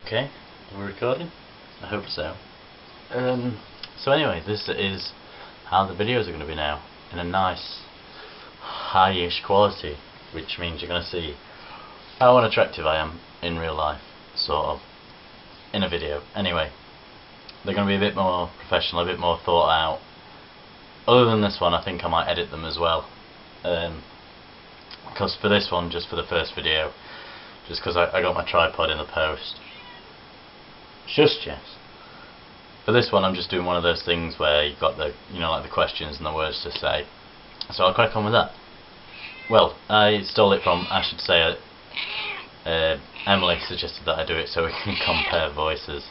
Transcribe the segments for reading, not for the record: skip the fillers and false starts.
Okay, we're recording? I hope so. So anyway, this is how the videos are going to be now, in a nice high-ish quality, which means you're going to see how unattractive I am in real life, sort of, in a video. Anyway, they're going to be a bit more professional, a bit more thought out. Other than this one, I think I might edit them as well, because for this one, just for the first video, just because I got my tripod in the post. Shush, Jess. For this one, I'm just doing one of those things where you've got the, like the questions and the words to say. So I'll crack on with that. Well, I stole it from, I should say, Emily suggested that I do it so we can compare voices,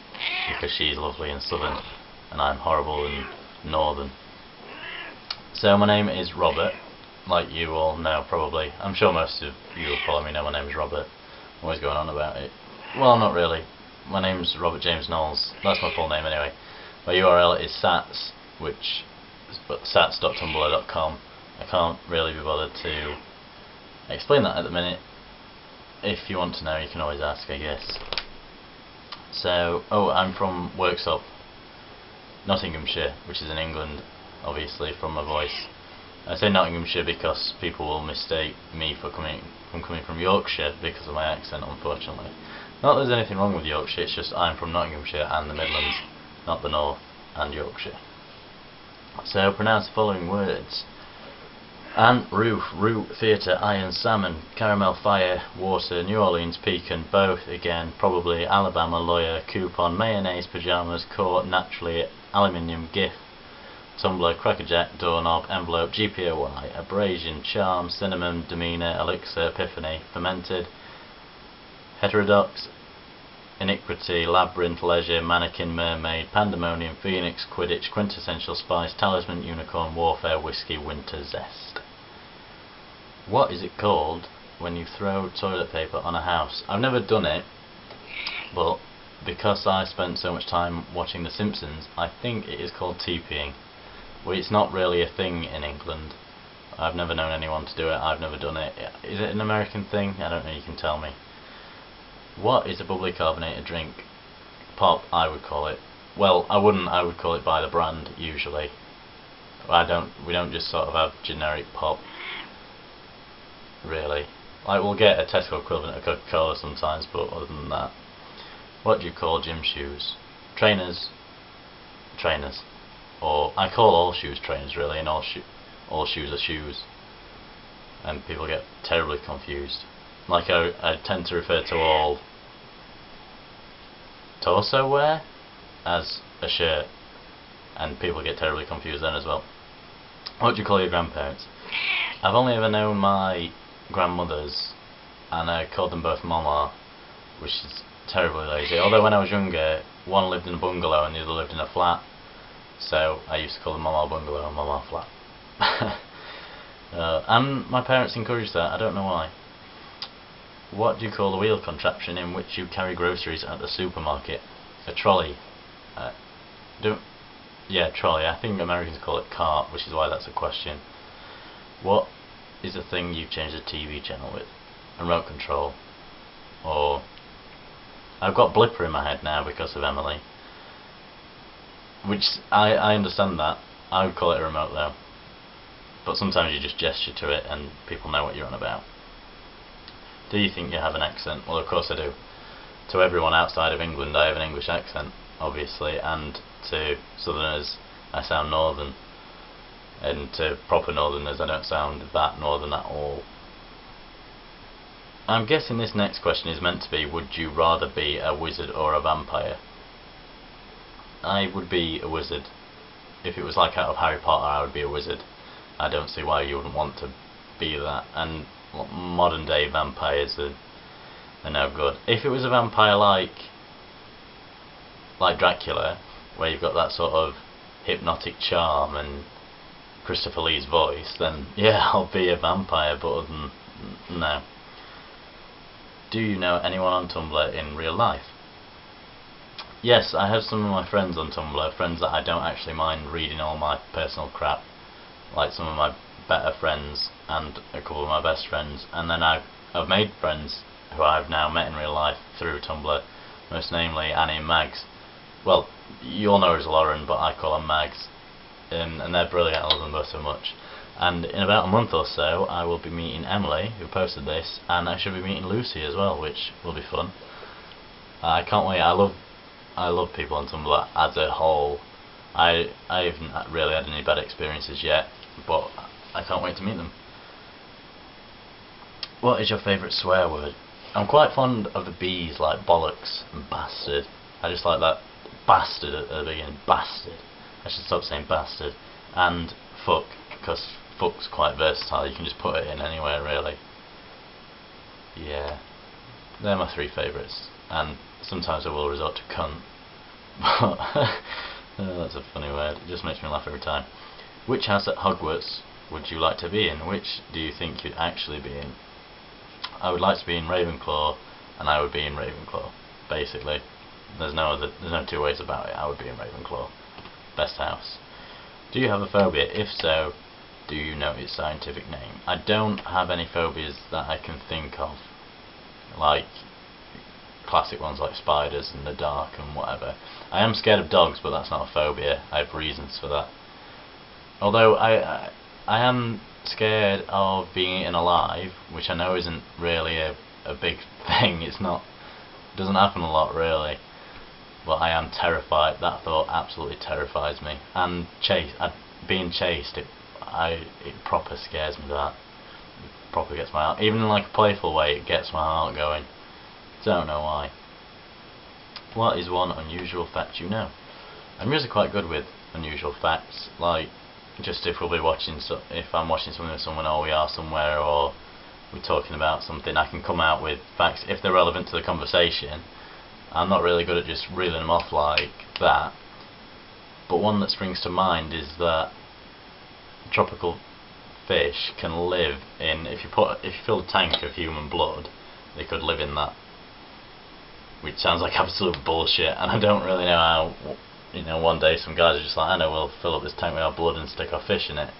because she's lovely and southern, and I'm horrible and northern. So my name is Robert, like you all know probably. I'm sure most of you who follow me know my name is Robert. I'm always going on about it. Well, not really. My name's Robert James Knowles. That's my full name anyway. My URL is sats, sats.tumblr.com. I can't really be bothered to explain that at the minute. If you want to know, you can always ask, I guess. So, I'm from Worksop, Nottinghamshire, which is in England, obviously, from my voice. I say Nottinghamshire because people will mistake me for coming from Yorkshire because of my accent, unfortunately. Not that there's anything wrong with Yorkshire, it's just I'm from Nottinghamshire and the Midlands, not the North and Yorkshire. So pronounce the following words: ant, roof, root, theatre, iron, salmon, caramel, fire, water, New Orleans, pecan, both, again, probably, Alabama, lawyer, coupon, mayonnaise, pyjamas, court, naturally, aluminium, gif, tumbler, crackerjack, doorknob, envelope, GPOY, abrasion, charm, cinnamon, demeanour, elixir, epiphany, fermented, heterodox, iniquity, labyrinth, leisure, mannequin, mermaid, pandemonium, phoenix, quidditch, quintessential spice, talisman, unicorn, warfare, whiskey, winter zest. What is it called when you throw toilet paper on a house? I've never done it, but because I spent so much time watching The Simpsons, I think it is called TPing. Well, it's not really a thing in England. I've never known anyone to do it. I've never done it. Is it an American thing? I don't know, you can tell me. What is a bubbly carbonated drink? Pop, I would call it. Well, I wouldn't. I would call it by the brand usually. We don't just sort of have generic pop. Really. Like, we'll get a Tesco equivalent of Coca-Cola sometimes, but other than that, what do you call gym shoes? Trainers. Trainers. Or I call all shoes trainers really, and all shoes are shoes. And people get terribly confused. Like I tend to refer to all torso wear as a shirt, and people get terribly confused then as well. What do you call your grandparents? I've only ever known my grandmothers, and I called them both Mama, which is terribly lazy. Although when I was younger, one lived in a bungalow and the other lived in a flat, so I used to call them Mama Bungalow and Mama Flat. And my parents encouraged that, I don't know why. What do you call the wheel contraption in which you carry groceries at the supermarket? A trolley. Trolley. I think Americans call it cart, which is why that's a question. What is the thing you change the TV channel with? A remote control. Or I've got Blipper in my head now because of Emily. Which I understand that. I would call it a remote though. But sometimes you just gesture to it and people know what you're on about. Do you think you have an accent? Well, of course I do. To everyone outside of England, I have an English accent, obviously, and to Southerners, I sound northern, and to proper Northerners, I don't sound that northern at all. I'm guessing this next question is meant to be, would you rather be a wizard or a vampire? I would be a wizard. If it was like out of Harry Potter, I would be a wizard. I don't see why you wouldn't want to be that. And modern day vampires are no good. If it was a vampire like Dracula, where you've got that sort of hypnotic charm and Christopher Lee's voice, then yeah, I'll be a vampire, but other than no. Do you know anyone on Tumblr in real life? Yes, I have some of my friends on Tumblr, friends that I don't actually mind reading all my personal crap, like some of my better friends and a couple of my best friends, and then I've made friends who I've now met in real life through Tumblr, most namely Annie and Mags. Well, you all know her as Lauren, but I call her Mags, and they're brilliant. I love them both so much. And in about a month or so, I will be meeting Emily, who posted this, and I should be meeting Lucy as well, which will be fun. I can't wait. I love people on Tumblr as a whole. I haven't really had any bad experiences yet, but I can't wait to meet them. What is your favourite swear word? I'm quite fond of the B's, like bollocks and bastard. I just like that bastard at the beginning. Bastard. I should stop saying bastard. And fuck, because fuck's quite versatile. You can just put it in anywhere, really. Yeah, they're my three favourites. And sometimes I will resort to cunt. But that's a funny word. It just makes me laugh every time. Which house at Hogwarts would you like to be in? Which do you think you'd actually be in? I would like to be in Ravenclaw, and I would be in Ravenclaw. Basically, there's no two ways about it. I would be in Ravenclaw. Best house. Do you have a phobia? If so, do you know its scientific name? I don't have any phobias that I can think of, like classic ones like spiders and the dark and whatever. I am scared of dogs, but that's not a phobia. I have reasons for that. Although I am scared of being eaten alive, which I know isn't really a big thing. It doesn't happen a lot really, but I am terrified. That thought absolutely terrifies me. And being chased, it proper scares me. That it proper gets my heart, even in like a playful way, it gets my heart going. Don't know why. What is one unusual fact you know? I'm usually quite good with unusual facts, like just if we'll be watching, if I'm watching something with someone, or we are somewhere, or we're talking about something, I can come out with facts if they're relevant to the conversation. I'm not really good at just reeling them off like that, but one that springs to mind is that tropical fish can live in, if you fill a tank of human blood, they could live in that, which sounds like absolute bullshit, and I don't really know how. One day some guys are just like, I know, we'll fill up this tank with our blood and stick our fish in it.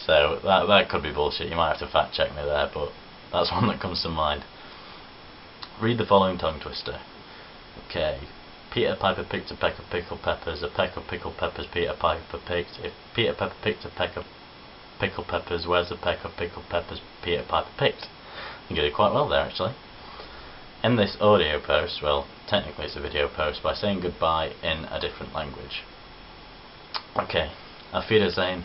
So that could be bullshit. You might have to fact check me there, but that's one that comes to mind. Read the following tongue twister. Okay. Peter Piper picked a peck of pickled peppers. A peck of pickled peppers Peter Piper picked. If Peter Pepper picked a peck of pickled peppers, where's the peck of pickled peppers Peter Piper picked? You did it quite well there, actually. End this audio post, well, technically it's a video post, by saying goodbye in a different language. Okay, auf Wiedersehen.